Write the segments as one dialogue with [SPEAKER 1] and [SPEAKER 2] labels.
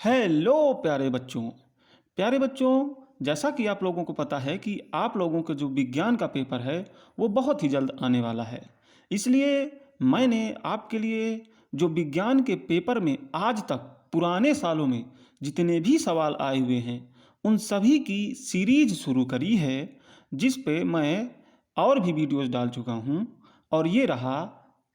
[SPEAKER 1] Hello प्यारे बच्चों, जैसा कि आप लोगों को पता है कि आप लोगों के जो विज्ञान का पेपर है वो बहुत ही जल्द आने वाला है। इसलिए मैंने आपके लिए जो विज्ञान के पेपर में आज तक पुराने सालों में जितने भी सवाल आए हुए हैं उन सभी की सीरीज शुरू करी है, जिस पे मैं और भी वीडियोस डाल चुका हूँ। और ये रहा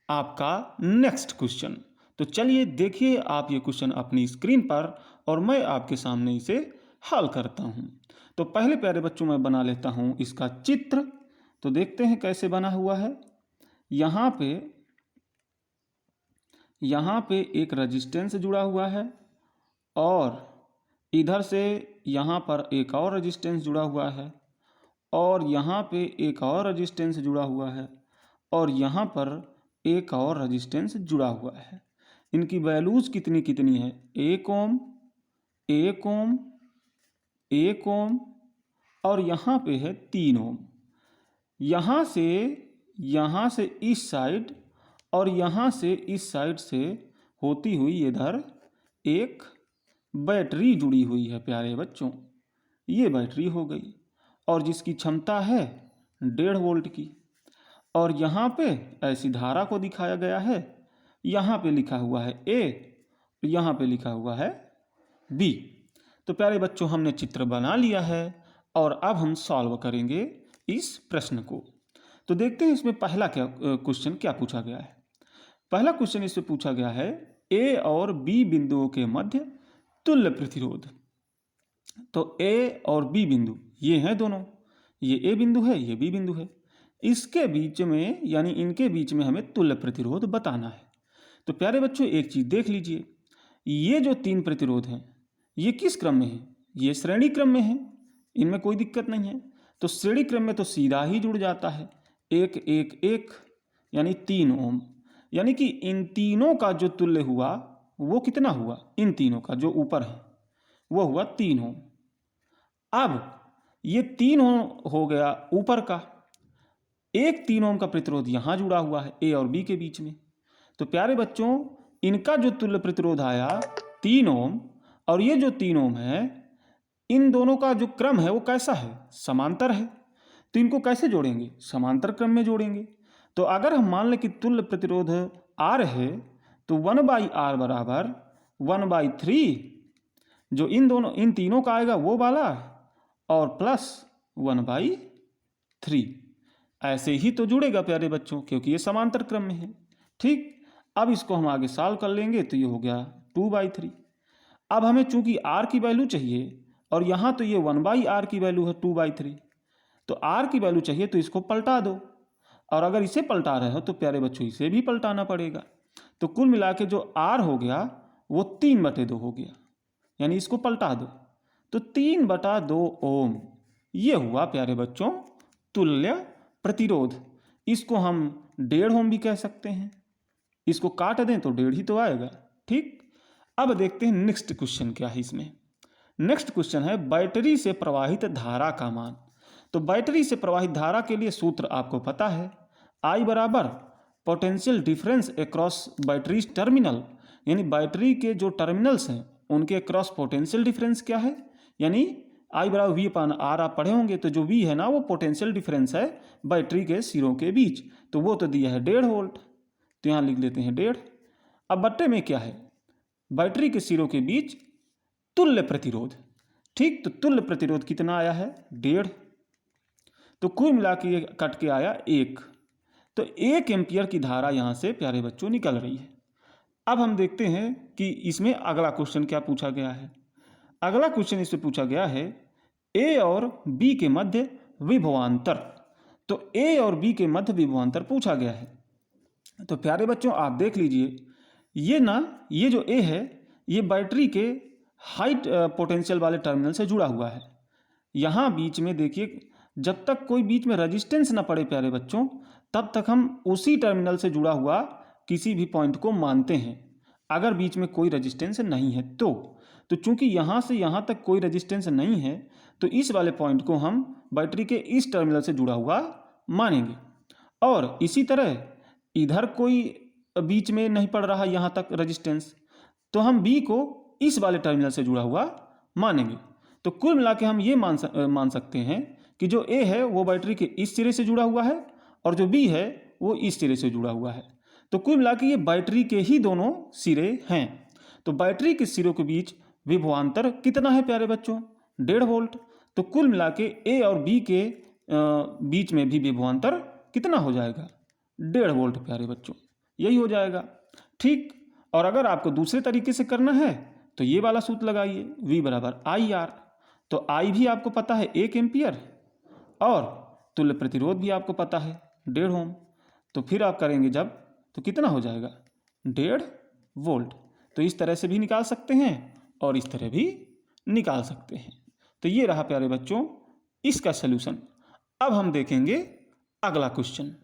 [SPEAKER 1] आपका नेक्स्ट क्वेश्चन। तो चलिए देखिए आप ये क्वेश्चन अपनी स्क्रीन पर और मैं आपके सामने इसे हल करता हूँ। तो पहले प्यारे बच्चों मैं बना लेता हूँ इसका चित्र। तो देखते हैं कैसे बना हुआ है। यहाँ पे एक रजिस्टेंस जुड़ा हुआ है और इधर से यहाँ पर एक और रजिस्टेंस जुड़ा हुआ है और यहाँ पे एक और रजिस्टेंस जुड़ा हुआ है और यहाँ पर एक और रजिस्टेंस जुड़ा हुआ है। इनकी वैल्यूज़ कितनी कितनी है? 1 ओम, 1 ओम, 1 ओम और यहाँ पे है 3 ओम। यहाँ से इस साइड और यहाँ से इस साइड से होती हुई इधर एक बैटरी जुड़ी हुई है प्यारे बच्चों। ये बैटरी हो गई और जिसकी क्षमता है 1.5 वोल्ट की। और यहाँ पे ऐसी धारा को दिखाया गया है। यहाँ पे लिखा हुआ है A, यहाँ पे लिखा हुआ है B। तो प्यारे बच्चों हमने चित्र बना लिया है और अब हम सॉल्व करेंगे इस प्रश्न को। तो देखते हैं इसमें पहला क्वेश्चन क्या पूछा गया है। पहला क्वेश्चन इसमें पूछा गया है A और B बिंदुओं के मध्य तुल्य प्रतिरोध। तो A और B बिंदु ये हैं दोनों, ये A बिंदु है, ये B बिंदु है। इसके बीच में यानी इनके बीच में हमें तुल्य प्रतिरोध बताना है। तो प्यारे बच्चों एक चीज़ देख लीजिए, ये जो 3 प्रतिरोध हैं ये किस क्रम में है? ये श्रेणी क्रम में है, इनमें कोई दिक्कत नहीं है। तो श्रेणी क्रम में तो सीधा ही जुड़ जाता है 1 1 1 यानी 3 ओम। यानी कि इन तीनों का जो तुल्य हुआ वो कितना हुआ? इन तीनों का जो ऊपर है वो हुआ 3 ओम। अब ये 3 ओम हो गया ऊपर का, एक 3 ओम का प्रतिरोध यहाँ जुड़ा हुआ है A और B के बीच में। तो प्यारे बच्चों इनका जो तुल्य प्रतिरोध आया 3 ओम और ये जो 3 ओम है, इन दोनों का जो क्रम है वो कैसा है? समांतर है। तो इनको कैसे जोड़ेंगे? समांतर क्रम में जोड़ेंगे। तो अगर हम मान लें कि तुल्य प्रतिरोध R है तो 1/R बराबर 1/3 जो इन तीनों का आएगा वो वाला और प्लस 1/3 ऐसे ही तो जुड़ेगा प्यारे बच्चों, क्योंकि ये समांतर क्रम में है। ठीक, अब इसको हम आगे सॉल्व कर लेंगे तो ये हो गया 2/3। अब हमें चूंकि R की वैल्यू चाहिए और यहाँ तो ये 1/R की वैल्यू है 2/3, तो R की वैल्यू चाहिए तो इसको पलटा दो। और अगर इसे पलटा रहे हो तो प्यारे बच्चों इसे भी पलटाना पड़ेगा। तो कुल मिला के जो R हो गया वो 3/2 हो गया, यानी इसको पलटा दो तो 3/2 ओम ये हुआ प्यारे बच्चों तुल्य प्रतिरोध। इसको हम 1.5 ओम भी कह सकते हैं। इसको काट दें तो 1.5 ही तो आएगा। ठीक, अब देखते हैं नेक्स्ट क्वेश्चन क्या है इसमें। नेक्स्ट क्वेश्चन है बैटरी से प्रवाहित धारा का मान। तो बैटरी से प्रवाहित धारा के लिए सूत्र आपको पता है, I बराबर potential difference across batteries terminal, यानी बैटरी के जो टर्मिनल्स हैं उनके अक्रॉस पोटेंशियल डिफरेंस क्या है, यानी I बराबर V/R आप पढ़े होंगे। तो जो V है ना वो पोटेंशियल डिफरेंस है बैटरी के सिरों के बीच, तो वो तो दिया है 1.5 वोल्ट, तो यहाँ लिख लेते हैं 1.5। अब बट्टे में क्या है? बैटरी के सिरों के बीच तुल्य प्रतिरोध। ठीक, तो तुल्य प्रतिरोध कितना आया है? 1.5। तो कुल मिला के ये कट के आया 1। तो 1 एम्पियर की धारा यहाँ से प्यारे बच्चों निकल रही है। अब हम देखते हैं कि इसमें अगला क्वेश्चन क्या पूछा गया है। अगला क्वेश्चन इससे पूछा गया है A और B के मध्य विभवांतर। तो A और B के मध्य विभवांतर पूछा गया है। तो प्यारे बच्चों आप देख लीजिए, ये जो A है ये बैटरी के हाई पोटेंशियल वाले टर्मिनल से जुड़ा हुआ है। यहाँ बीच में देखिए, जब तक कोई बीच में रेजिस्टेंस ना पड़े प्यारे बच्चों तब तक हम उसी टर्मिनल से जुड़ा हुआ किसी भी पॉइंट को मानते हैं। अगर बीच में कोई रेजिस्टेंस नहीं है तो चूंकि यहाँ से यहाँ तक कोई रेजिस्टेंस नहीं है तो इस वाले पॉइंट को हम बैटरी के इस टर्मिनल से जुड़ा हुआ मानेंगे। और इसी तरह इधर कोई बीच में नहीं पड़ रहा यहाँ तक रेजिस्टेंस, तो हम B को इस वाले टर्मिनल से जुड़ा हुआ मानेंगे। तो कुल मिला के हम ये मान सकते हैं कि जो ए है वो बैटरी के इस सिरे से जुड़ा हुआ है और जो बी है वो इस सिरे से जुड़ा हुआ है। तो कुल मिला के ये बैटरी के ही दोनों सिरे हैं। तो बैटरी के सिरों के बीच विभवांतर कितना है प्यारे बच्चों? 1.5 वोल्ट। तो कुल मिला के ए और बी के बीच में भी विभवांतर कितना हो जाएगा? 1.5 वोल्ट प्यारे बच्चों, यही हो जाएगा। ठीक, और अगर आपको दूसरे तरीके से करना है तो ये वाला सूत्र लगाइए, V बराबर IR। तो I भी आपको पता है 1 एम्पियर और तुल्य प्रतिरोध भी आपको पता है 1.5 ओम। तो फिर आप करेंगे जब तो कितना हो जाएगा? 1.5 वोल्ट। तो इस तरह से भी निकाल सकते हैं और इस तरह भी निकाल सकते हैं। तो ये रहा प्यारे बच्चों इसका सलूशन। अब हम देखेंगे अगला क्वेश्चन।